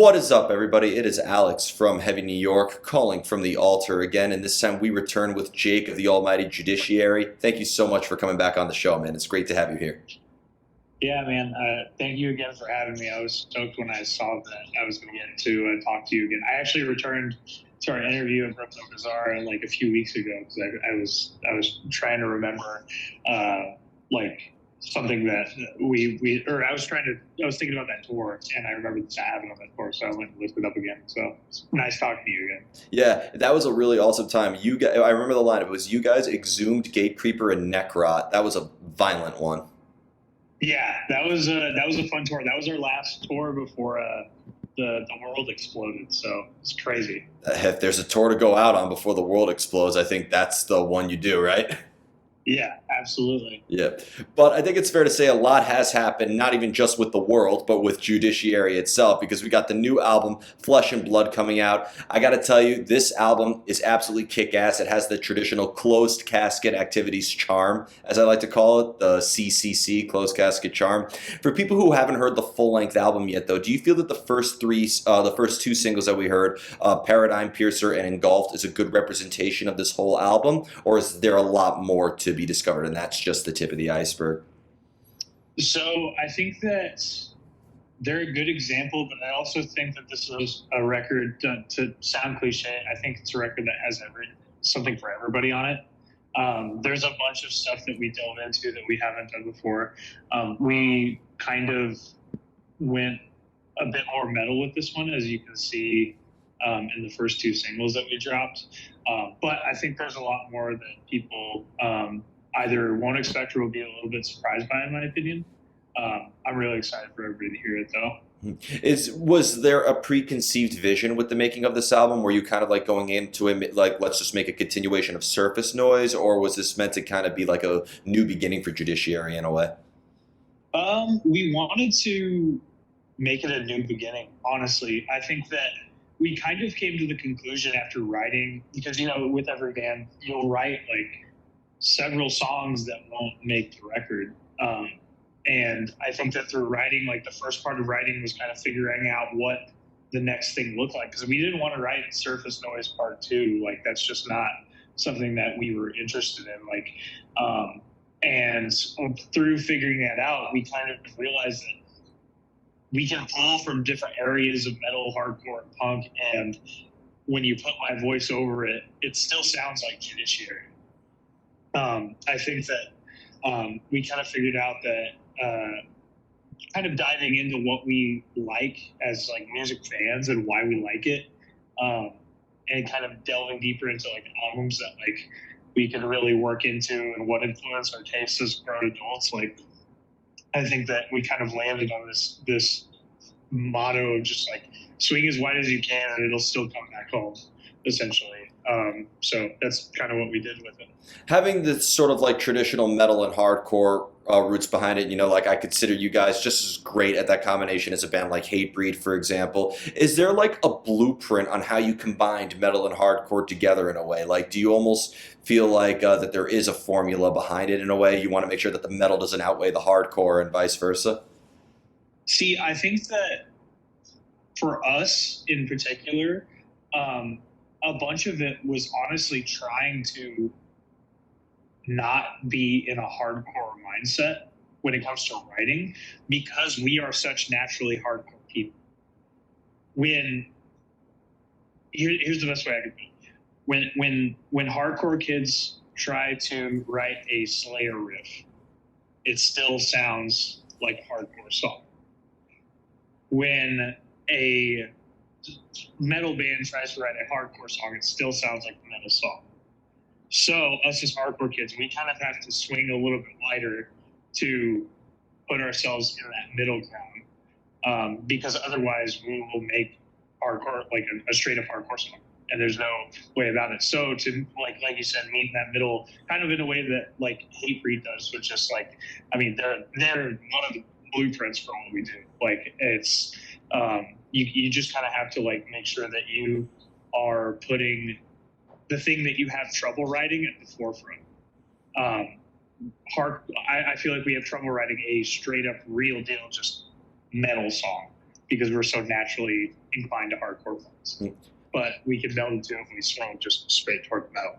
What is up, everybody? It is Alex from Heavy New York calling from the altar again, and this time we return with Jake of the Almighty Judiciary. Thank you so much for coming back on the show, man. It's great to have you here. Yeah, man. Thank you again for having me. I was stoked when I saw that I was going to get to talk to you again. I actually returned to our interview in Brooklyn Bazaar like a few weeks ago because I was trying to remember like something that I was thinking about that tour and I remembered that happened on that tour, so I went and looked it up again. So it's nice talking to you again. Yeah, that was a really awesome time. You guys, I remember the line. It was you guys, Exhumed, Gate Creeper, and Neck Rot. That was a violent one. Yeah, that was a fun tour. That was our last tour before the world exploded. So it's crazy. If there's a tour to go out on before the world explodes, I think that's the one you do, right? Yeah, absolutely. Yeah, but I think it's fair to say a lot has happened, not even just with the world, but with Judiciary itself, because we got the new album, Flesh and Blood, coming out. I got to tell you, this album is absolutely kick-ass. It has the traditional closed casket activities charm, as I like to call it, the CCC, closed casket charm. For people who haven't heard the full-length album yet, though, do you feel that the first two singles that we heard, Paradigm Piercer and Engulfed, is a good representation of this whole album, or is there a lot more to be discovered, and that's just the tip of the iceberg? So I think that they're a good example, but I also think that this is a record, to sound cliche, I think it's a record that has something for everybody on it. There's a bunch of stuff that we delve into that we haven't done before. We kind of went a bit more metal with this one, as you can see in the first two singles that we dropped. But I think there's a lot more that people either won't expect or will be a little bit surprised by, in my opinion. I'm really excited for everybody to hear it, though. Was there a preconceived vision with the making of this album? Were you kind of like going into it like, let's just make a continuation of Surface Noise, or was this meant to kind of be like a new beginning for Judiciary in a way? We wanted to make it a new beginning, honestly. I think that we kind of came to the conclusion after writing, because, with every band, you'll write like several songs that won't make the record. And I think that through writing, like the first part of writing was kind of figuring out what the next thing looked like, because we didn't want to write Surface Noise Part 2. Like, that's just not something that we were interested in. And through figuring that out, we kind of realized that we can pull from different areas of metal, hardcore, and punk, and when you put my voice over it, it still sounds like Judiciary. I think that we kind of figured out that kind of diving into what we like as like music fans and why we like it, and kind of delving deeper into like albums that like we can really work into and what influenced our tastes as grown adults. Like, I think that we kind of landed on this motto of just like swing as wide as you can and it'll still come back home, essentially. So that's kind of what we did with it. Having this sort of like traditional metal and hardcore roots behind it, like I consider you guys just as great at that combination as a band like Hatebreed, for example. Is there like a blueprint on how you combined metal and hardcore together in a way? Like, do you almost feel like that there is a formula behind it in a way? You want to make sure that the metal doesn't outweigh the hardcore and vice versa? See, I think that for us in particular, a bunch of it was honestly trying to not be in a hardcore mindset when it comes to writing, because we are such naturally hardcore people. Here's the best way I could put it. When hardcore kids try to write a Slayer riff, it still sounds like a hardcore song. When a metal band tries to write a hardcore song, it still sounds like a metal song. So us as hardcore kids, we kind of have to swing a little bit lighter to put ourselves in that middle ground, because otherwise we will make hardcore like a straight up hardcore song, and there's no way about it. So to like you said, meet in that middle, kind of in a way that like Hatebreed does, which is like, I mean, they're one of the blueprints for what we do. Like, it's you just kind of have to like make sure that you are putting the thing that you have trouble writing at the forefront. I feel like we have trouble writing a straight up real deal, just metal song, because we're so naturally inclined to hardcore films. Mm. But we can meld into it if we swing just straight toward metal.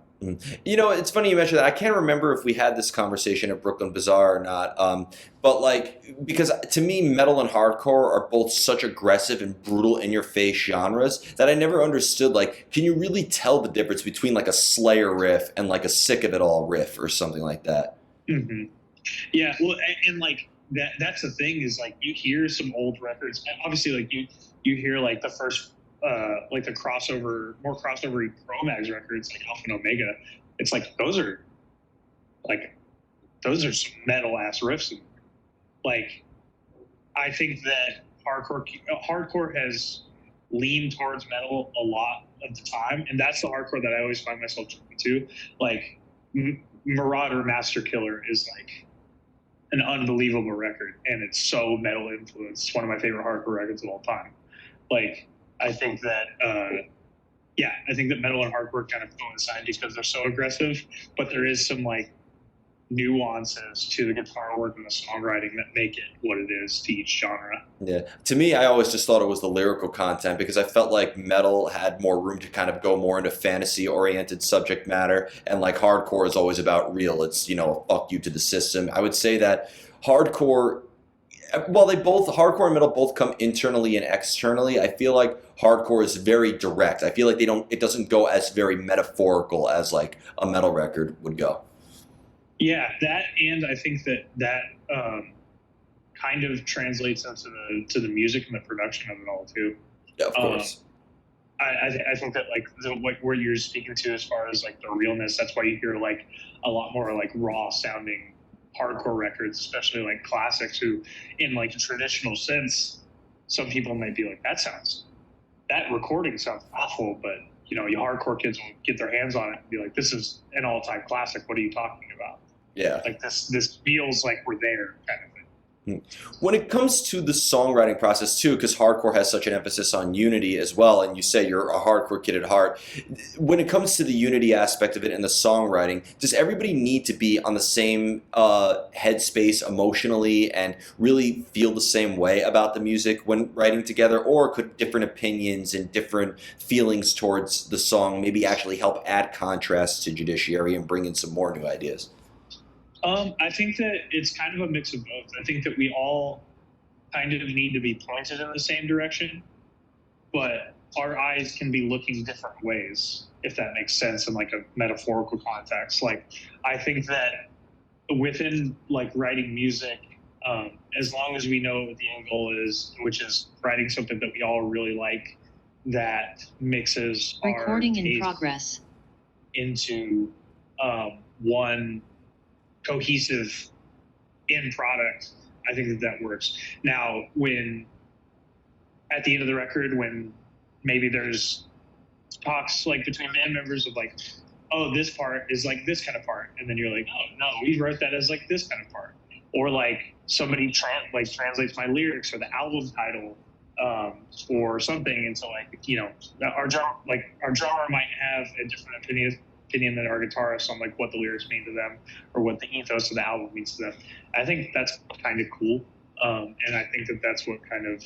You know, it's funny you mentioned that. I can't remember if we had this conversation at Brooklyn Bazaar or not. But like, because to me, metal and hardcore are both such aggressive and brutal in your face genres that I never understood. Like, can you really tell the difference between like a Slayer riff and like a Sick of It All riff or something like that? Mm-hmm. Yeah, well, and like that's the thing is like you hear some old records. Obviously, like you hear like the first like the more crossover Chromags records like Alpha and Omega. It's like like those are some metal ass riffs. And, like I think that hardcore has leaned towards metal a lot of the time, and that's the hardcore that I always find myself drawn to. Like Marauder Master Killer is like an unbelievable record, and it's so metal influenced. It's one of my favorite hardcore records of all time. Like, I think that, I think that metal and hardcore kind of coincide because they're so aggressive, but there is some like nuances to the guitar work and the songwriting that make it what it is to each genre. Yeah. To me, I always just thought it was the lyrical content because I felt like metal had more room to kind of go more into fantasy oriented subject matter. And like hardcore is always about real. It's, you know, fuck you to the system. I would say that hardcore, well, hardcore and metal both come internally and externally. I feel like hardcore is very direct. I feel like it doesn't go as very metaphorical as like a metal record would go. Yeah, that, and I think that kind of translates into the music and the production of it all too. Yeah, of course. I think that like what you're speaking to as far as like the realness, that's why you hear like a lot more like raw sounding hardcore records, especially like classics. Who, in like a traditional sense, some people might be like, that recording sounds awful, but you know, you hardcore kids will get their hands on it and be like, this is an all-time classic. What are you talking about? Yeah. Like this feels like we're there kind of thing. When it comes to the songwriting process too, because hardcore has such an emphasis on unity as well, and you say you're a hardcore kid at heart, when it comes to the unity aspect of it and the songwriting, does everybody need to be on the same headspace emotionally and really feel the same way about the music when writing together, or could different opinions and different feelings towards the song maybe actually help add contrast to Judiciary and bring in some more new ideas? I think that it's kind of a mix of both. I think that we all kind of need to be pointed in the same direction, but our eyes can be looking different ways, if that makes sense in like a metaphorical context. Like, I think that within like writing music, as long as we know what the end goal is, which is writing something that we all really like, that mixes recording our in progress into one cohesive end product, I think that works. Now, when at the end of the record, when maybe there's talks like between band members of like, oh, this part is like this kind of part, and then you're like, oh no, we wrote that as like this kind of part, or like somebody translates my lyrics or the album title or something into like, you know, our drummer might have a different opinion than our guitarist on like what the lyrics mean to them or what the ethos of the album means to them. I think that's kind of cool, and I think that that's what kind of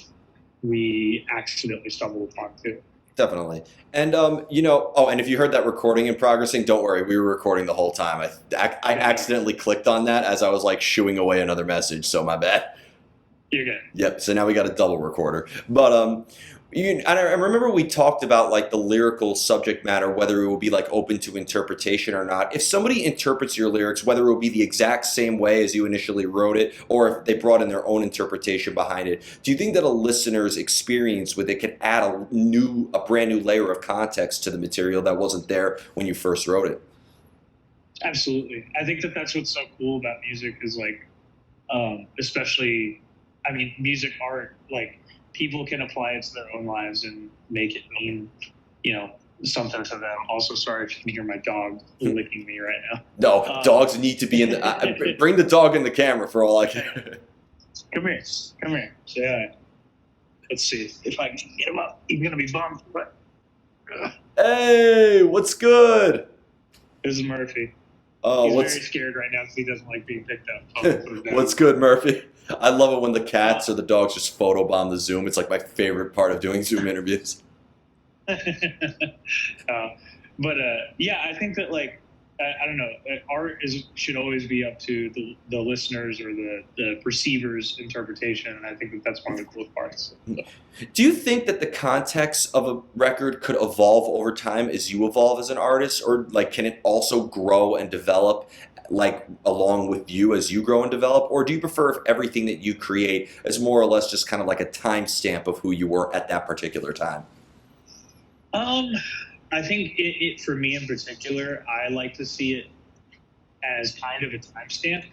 we accidentally stumbled upon too. Definitely. And, you know, oh, and if you heard that recording in progressing, don't worry, we were recording the whole time. I accidentally clicked on that as I was like shooing away another message, so my bad. You're good. Yep, so now we got a double recorder. But I remember we talked about like the lyrical subject matter, whether it will be like open to interpretation or not. If somebody interprets your lyrics, whether it will be the exact same way as you initially wrote it, or if they brought in their own interpretation behind it, do you think that a listener's experience with it could add a brand new layer of context to the material that wasn't there when you first wrote it? Absolutely. I think that that's what's so cool about music is like, especially, I mean, music, art, like, people can apply it to their own lives and make it mean, you know, something to them. Also, sorry if you can hear my dog licking me right now. No, dogs need to be in the... bring the dog in the camera for all I can. Come here. Yeah. Let's see if I can get him up. He's going to be bummed, but... Hey, what's good? This is Murphy. Oh, He's very scared right now because he doesn't like being picked up. Put him down. what's good, Murphy? I love it when the Uh, cats or the dogs just photobomb the Zoom. It's like my favorite part of doing Zoom interviews. uh, but yeah, I think that like I don't know, art is should always be up to the listeners or the perceiver's interpretation, and I think that that's one of the coolest parts. So, Do you think that the context of a record could evolve over time as you evolve as an artist, or like can it also grow and develop like along with you as you grow and develop, or do you prefer if everything that you create is more or less just kind of like a timestamp of who you were at that particular time? um, I think it for me in particular, I like to see it as kind of a timestamp.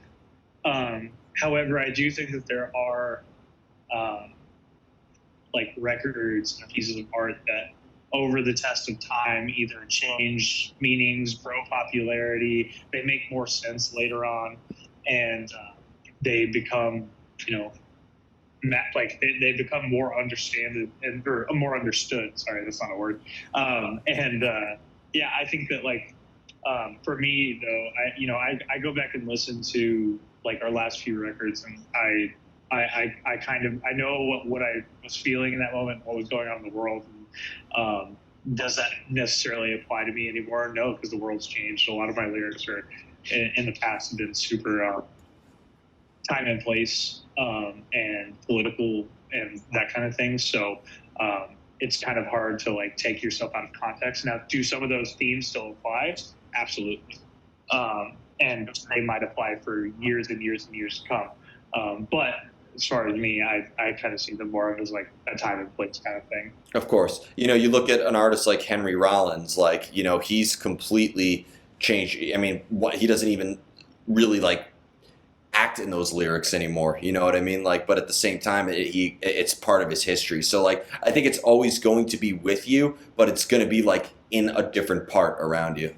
However, I do think that there are um, like records and pieces of art that over the test of time either change meanings, grow popularity, they make more sense later on, and they become, you know, like they become more understood and or more understood. Sorry, that's not a word. And yeah, I think that like for me though, I go back and listen to like our last few records, and I kind of I know what I was feeling in that moment, what was going on in the world. And, does that necessarily apply to me anymore? No, because the world's changed. A lot of my lyrics are in the past have been super time and place and political and that kind of thing. So it's kind of hard to like take yourself out of context. Now, do some of those themes still apply? Absolutely. And they might apply for years and years and years to come. But as far as me, I kind of see them more of as like a time and place kind of thing. Of course. You look at an artist like Henry Rollins, like, he's completely changed. I mean, he doesn't even really like act in those lyrics anymore. You know what I mean? Like, but at the same time, it's part of his history. So like, I think it's always going to be with you, but it's going to be like in a different part around you.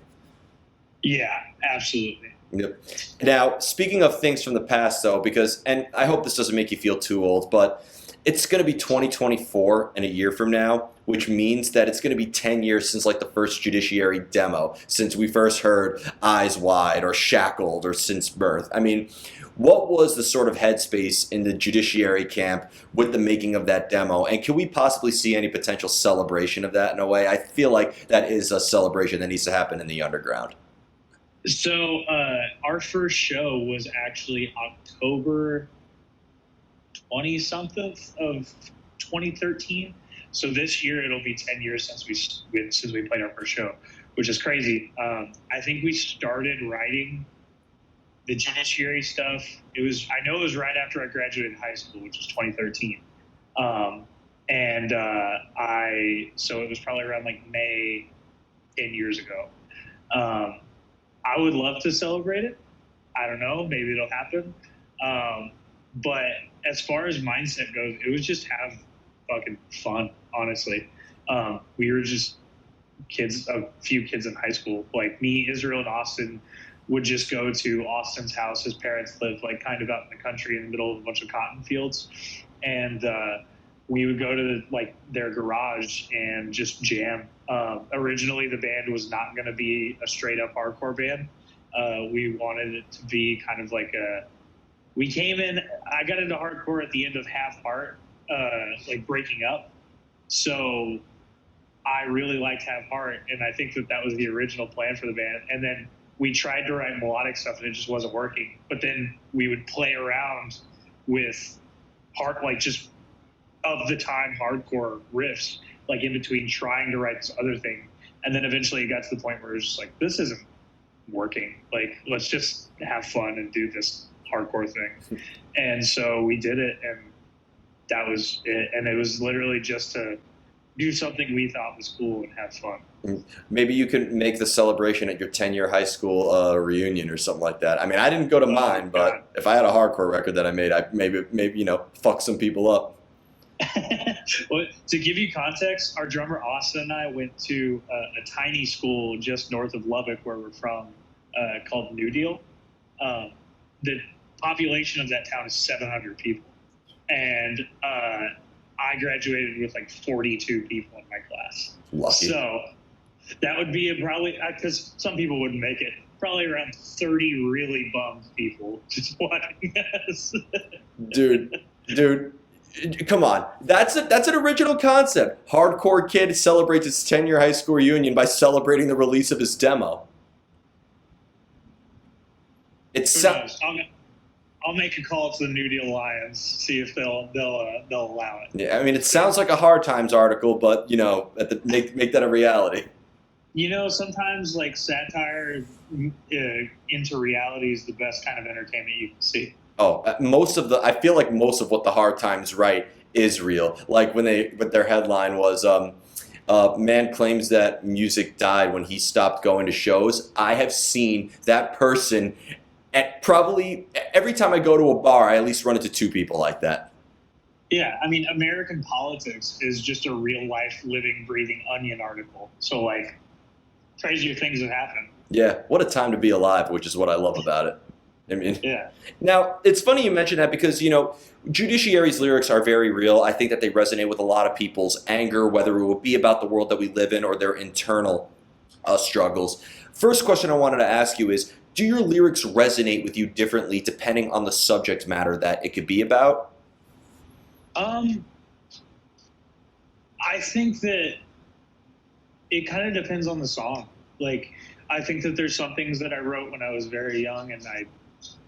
Yeah, absolutely. Yep. Now, speaking of things from the past, though, and I hope this doesn't make you feel too old, but it's going to be 2024 in a year from now, which means that it's going to be 10 years since like the first Judiciary demo, since we first heard Eyes Wide or Shackled or Since Birth. I mean, what was the sort of headspace in the Judiciary camp with the making of that demo? And can we possibly see any potential celebration of that in a way? I feel like that is a celebration that needs to happen in the underground. So our first show was actually October 20 something of 2013. So this year it'll be 10 years since we played our first show, which is crazy. I think we started writing the Judiciary stuff. I know it was right after I graduated high school, which was 2013. So it was probably around like May 10 years ago. I would love to celebrate it. I don't know. Maybe it'll happen. But as far as mindset goes, it was just have fucking fun, honestly. We were just a few kids in high school. Like me, Israel, and Austin would just go to Austin's house. His parents lived like kind of out in the country in the middle of a bunch of cotton fields. And we would go to like their garage and just jam. Originally, the band was not going to be a straight up hardcore band. We wanted it to be kind of like we came in, I got into hardcore at the end of Half Heart, like breaking up. So I really liked Half Heart, and I think that was the original plan for the band. And then we tried to write melodic stuff, and it just wasn't working. But then we would play around with like just of the time hardcore riffs, like in between trying to write this other thing. And then eventually it got to the point where it was just like, this isn't working. Like, let's just have fun and do this hardcore thing. And so we did it, and that was it. And it was literally just to do something we thought was cool and have fun. Maybe you could make the celebration at your 10-year high school reunion or something like that. I mean, I didn't go to mine, but if I had a hardcore record that I made, I maybe fuck some people up. Well, to give you context, our drummer Austin and I went to a tiny school just north of Lubbock, where we're from, called New Deal. The population of that town is 700 people, and I graduated with like 42 people in my class. Lucky. So that would be probably because some people wouldn't make it. probably around 30 really bummed people just watching this. Dude, come on. That's an original concept. Hardcore kid celebrates his 10-year high school reunion by celebrating the release of his demo. It's Who so, knows? I'll make a call to the New Deal Lions, see if they'll allow it. yeah, I mean, it sounds like a Hard Times article, but make that a reality. Sometimes like satire into reality is the best kind of entertainment you can see. Oh, I feel like most of what the Hard Times write is real. Like what their headline was, man claims that music died when he stopped going to shows. I have seen that person at probably every time I go to a bar, I at least run into two people like that. Yeah, I mean, American politics is just a real life, living, breathing onion article. So like, crazier things have happened. Yeah, what a time to be alive, which is what I love about it. I mean, Yeah. now it's funny you mention that because Judiciary's lyrics are very real. I think that they resonate with a lot of people's anger, whether it would be about the world that we live in or their internal struggles. First question I wanted to ask you is, do your lyrics resonate with you differently depending on the subject matter that it could be about? I think that it kind of depends on the song. Like, I think that there's some things that I wrote when I was very young, and I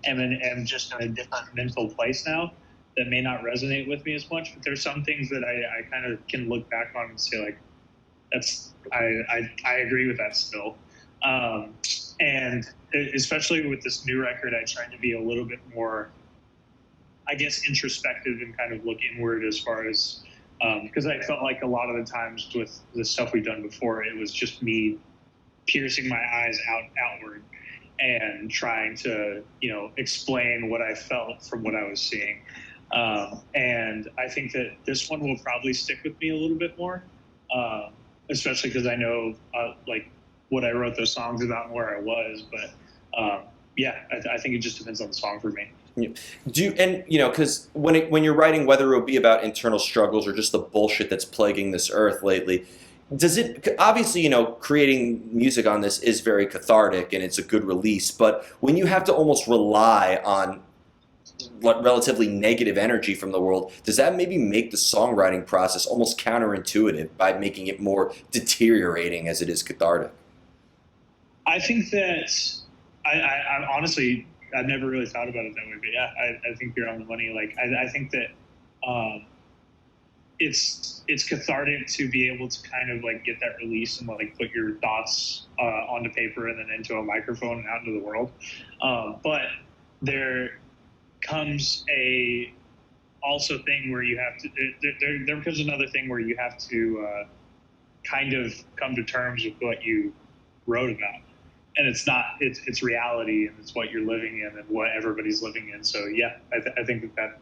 am just in a different mental place now that may not resonate with me as much. But there's some things that I kind of can look back on and say like, I agree with that still. And especially with this new record, I tried to be a little bit more, I guess, introspective and kind of look inward as far as, because I felt like a lot of the times with the stuff we've done before, it was just me piercing my eyes outward and trying to, explain what I felt from what I was seeing. And I think that this one will probably stick with me a little bit more, especially because I know, like, what I wrote those songs about and where I was. But I think it just depends on the song for me. Because when you're writing, whether it will be about internal struggles or just the bullshit that's plaguing this earth lately, does it obviously, creating music on this is very cathartic and it's a good release, but when you have to almost rely on what relatively negative energy from the world, does that maybe make the songwriting process almost counterintuitive by making it more deteriorating as it is cathartic? I think that I honestly, I've never really thought about it that way, but yeah, I think you're on the money. Like, I think that it's cathartic to be able to kind of like get that release and like put your thoughts onto paper and then into a microphone and out into the world. But there comes also thing where you have to, there comes another thing where you have to kind of come to terms with what you wrote about. And it's reality, and it's what you're living in and what everybody's living in. So yeah, I think that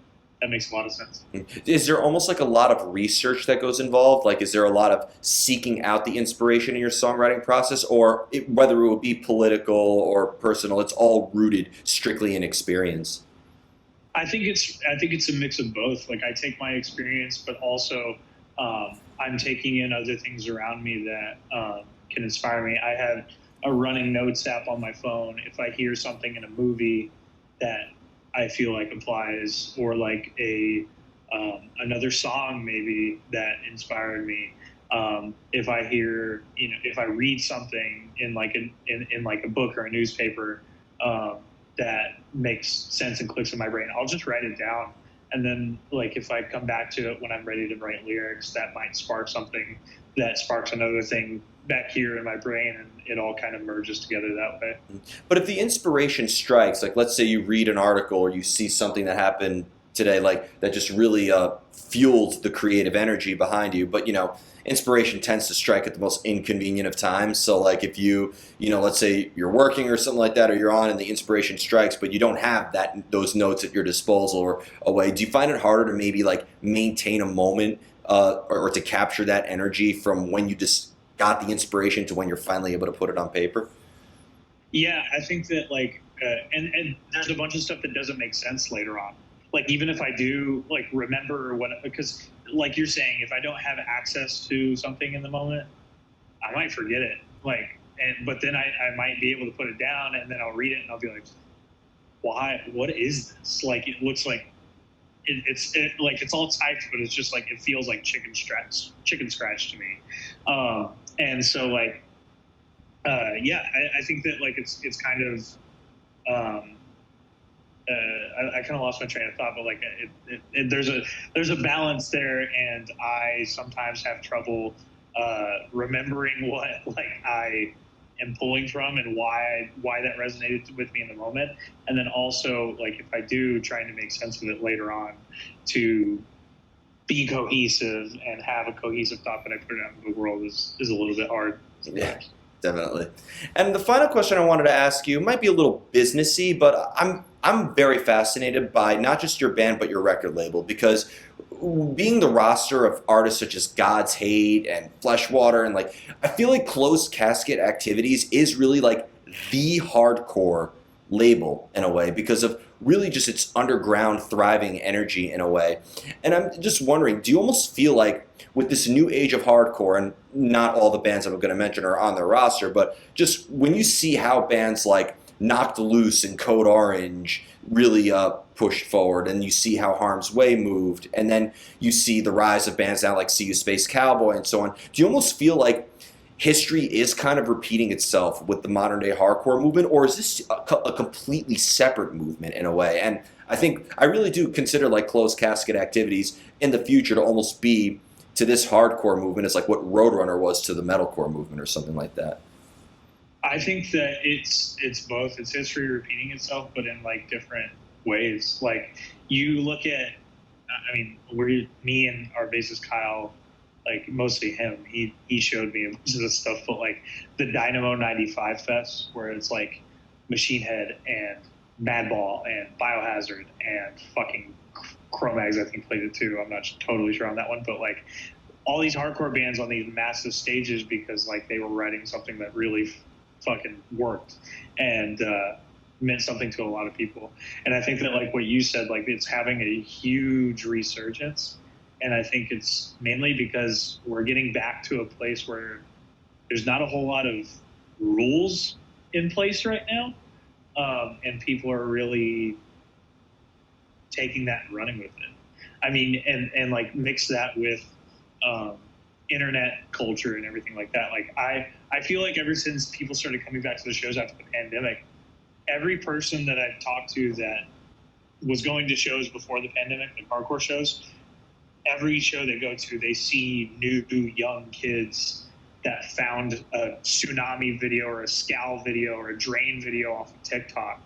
makes a lot of sense. Is there almost like a lot of research that goes involved? Like, is there a lot of seeking out the inspiration in your songwriting process, or whether it would be political or personal, it's all rooted strictly in experience? I think it's a mix of both. Like, I take my experience, but also I'm taking in other things around me that can inspire me. I have a running notes app on my phone. If I hear something in a movie that I feel like applies, or like another song maybe that inspired me. If I hear, if I read something in like in like a book or a newspaper that makes sense and clicks in my brain, I'll just write it down. And then, like, if I come back to it when I'm ready to write lyrics, that might spark something that sparks another thing back here in my brain, and it all kind of merges together that way. But if the inspiration strikes, like let's say you read an article or you see something that happened today, like that just really fueled the creative energy behind you, but inspiration tends to strike at the most inconvenient of times. So like if you let's say you're working or something like that, or you're on and the inspiration strikes, but you don't have those notes at your disposal or away, do you find it harder to maybe like maintain a moment or to capture that energy from when you just got the inspiration to when you're finally able to put it on paper? Yeah, I think that like, and there's a bunch of stuff that doesn't make sense later on. Like, even if I do like remember what, because like you're saying, if I don't have access to something in the moment, I might forget it. Like, but then I might be able to put it down, and then I'll read it and I'll be like, why? What is this? Like, it looks like like it's all typed, but it's just like it feels like chicken scratch to me. And so like, yeah, I think that like it's kind of. I kind of lost my train of thought, but like there's a balance there, and I sometimes have trouble remembering what like I am pulling from and why that resonated with me in the moment, and then also like if I do, trying to make sense of it later on to be cohesive and have a cohesive thought that I put out into the world is a little bit hard. Yeah, definitely. And the final question I wanted to ask you might be a little businessy, but I'm very fascinated by not just your band but your record label, because being the roster of artists such as God's Hate and Fleshwater, and like I feel like Closed Casket Activities is really like the hardcore label in a way because of really just its underground thriving energy in a way. And I'm just wondering, do you almost feel like with this new age of hardcore, and not all the bands I'm going to mention are on their roster, but just when you see how bands like Knocked Loose and Code Orange really pushed forward, and you see how Harm's Way moved, and then you see the rise of bands now like See You Space Cowboy and so on, do you almost feel like history is kind of repeating itself with the modern day hardcore movement, or is this a completely separate movement in a way? And I really do consider like Closed Casket Activities in the future to almost be to this hardcore movement as like what Roadrunner was to the metalcore movement or something like that. I think that it's both. It's history repeating itself, but in like different ways. Like you look at, I mean, me and our bassist Kyle, like mostly him, he showed me a bunch of this stuff, but like the Dynamo 95 Fest, where it's like Machine Head and Madball and Biohazard and fucking Cro-Mags, I think, played it too. I'm not totally sure on that one, but like all these hardcore bands on these massive stages because like they were writing something that really fucking worked and meant something to a lot of people. And I think that like what you said, like it's having a huge resurgence. And I think it's mainly because we're getting back to a place where there's not a whole lot of rules in place right now. And people are really taking that and running with it. I mean, and like mix that with internet culture and everything like that. Like I feel like ever since people started coming back to the shows after the pandemic, every person that I've talked to that was going to shows before the pandemic, like hardcore shows, every show they go to, they see new young kids that found a Tsunami video or a Scowl video or a Drain video off of TikTok,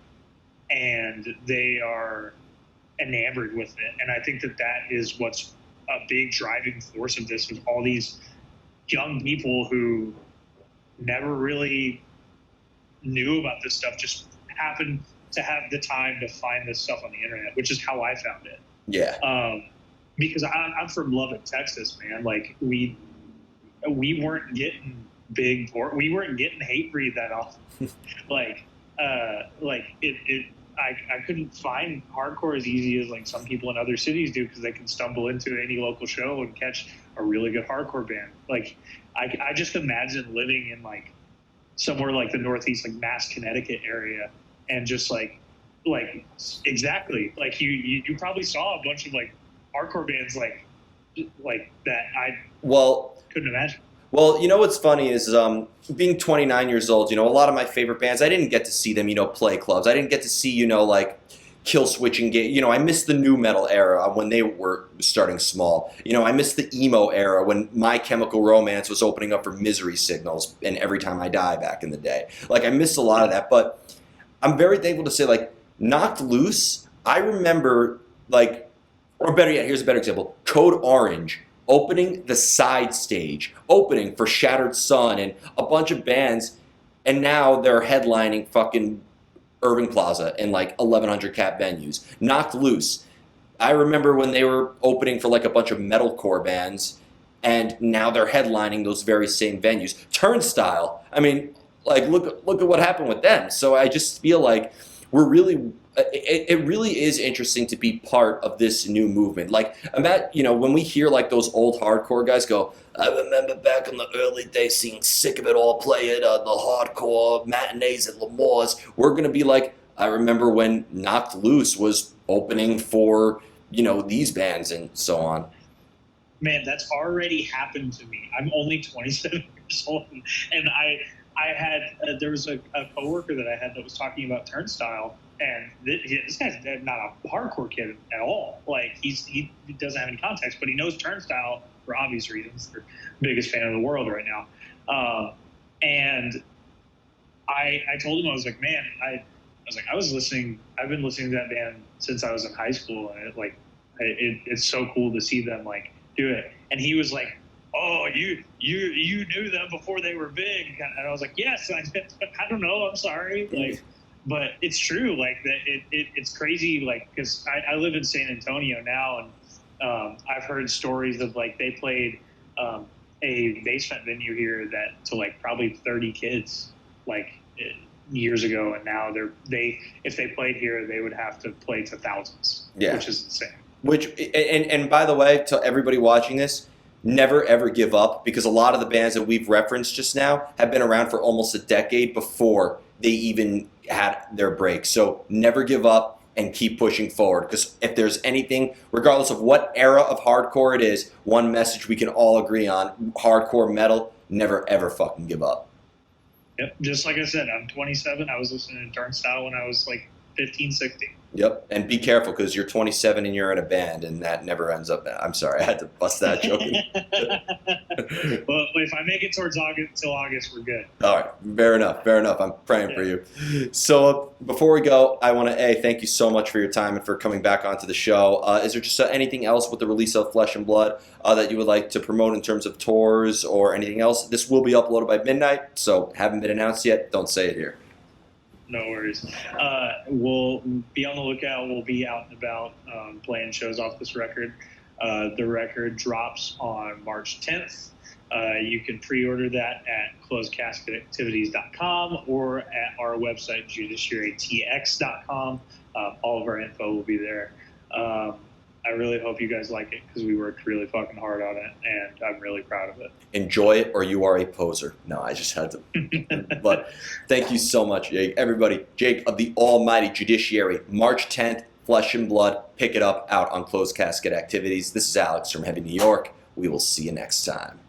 and they are enamored with it. And I think that that is what's a big driving force of this, is all these young people who never really knew about this stuff just happened to have the time to find this stuff on the internet, which is how I found it. Yeah. Because I'm from Lubbock, Texas, man. Like we weren't getting we weren't getting hate breed that often. I couldn't find hardcore as easy as like some people in other cities do, because they can stumble into any local show and catch a really good hardcore band. Like I just imagine living in like somewhere like the Northeast, like Mass, Connecticut area, and just like exactly like you probably saw a bunch of like hardcore bands like that I couldn't imagine. Well, you know what's funny is being 29 years old, you know, a lot of my favorite bands, I didn't get to see them, you know, play clubs. I didn't get to see, you know, like Kill Switch and Gate. You know, I missed the new metal era when they were starting small. You know, I missed the emo era when My Chemical Romance was opening up for Misery Signals and Every Time I Die back in the day. Like, I missed a lot of that, but I'm very thankful to say, like, Knocked Loose, I remember, like, or better yet, here's a better example, Code Orange opening the side stage, opening for Shattered Sun and a bunch of bands, and now they're headlining fucking Irving Plaza in like 1,100 cap venues. Knocked Loose, I remember when they were opening for like a bunch of metalcore bands, and now they're headlining those very same venues. Turnstile, I mean, like look at what happened with them. So I just feel like we're really it really is interesting to be part of this new movement. Like, when we hear like those old hardcore guys go, I remember back in the early days seeing Sick of It All play at the hardcore matinees at L'Amour's. We're going to be like, I remember when Knocked Loose was opening for, these bands and so on. Man, that's already happened to me. I'm only 27 years old, and I had there was a coworker that I had that was talking about Turnstile, and this guy's not a hardcore kid at all. Like he doesn't have any context, but he knows Turnstile for obvious reasons. They're the biggest fan of the world right now. And I told him, I was like, man, I've been listening to that band since I was in high school, and it's so cool to see them like do it. And he was like, oh, you knew them before they were big. And I was like, yes, I don't know, I'm sorry. Like, but it's true. Like it's crazy. Like, cause I live in San Antonio now, and I've heard stories of like, they played a basement venue here that to like probably 30 kids, like years ago. And now if they played here, they would have to play to thousands, which is insane. And by the way, to everybody watching this, never ever give up, because a lot of the bands that we've referenced just now have been around for almost a decade before they even had their break. So never give up and keep pushing forward, because if there's anything, regardless of what era of hardcore it is, one message we can all agree on: hardcore metal, never ever fucking give up. Yep, just like I said, I'm 27. I was listening to Turnstile when I was like 15, 16. Yep, and be careful, because you're 27 and you're in a band, and that never ends up. I'm sorry, I had to bust that joke. Well, if I make it towards August, we're good. All right, fair enough. I'm praying for you. So before we go, I want to thank you so much for your time and for coming back onto the show. Is there just anything else with the release of Flesh and Blood that you would like to promote in terms of tours or anything else? This will be uploaded by midnight, so haven't been announced yet. Don't say it here. No worries. We'll be on the lookout. We'll be out and about playing shows off this record. The record drops on March 10th. You can pre-order that at closedcasketactivities.com or at our website, judiciarytx.com. All of our info will be there. I really hope you guys like it, because we worked really fucking hard on it, and I'm really proud of it. Enjoy it, or you are a poser. No, I just had to. But thank you so much, Jake. Everybody, Jake of the almighty Judiciary, March 10th, Flesh and Blood. Pick it up out on Closed Casket Activities. This is Alex from Heavy New York. We will see you next time.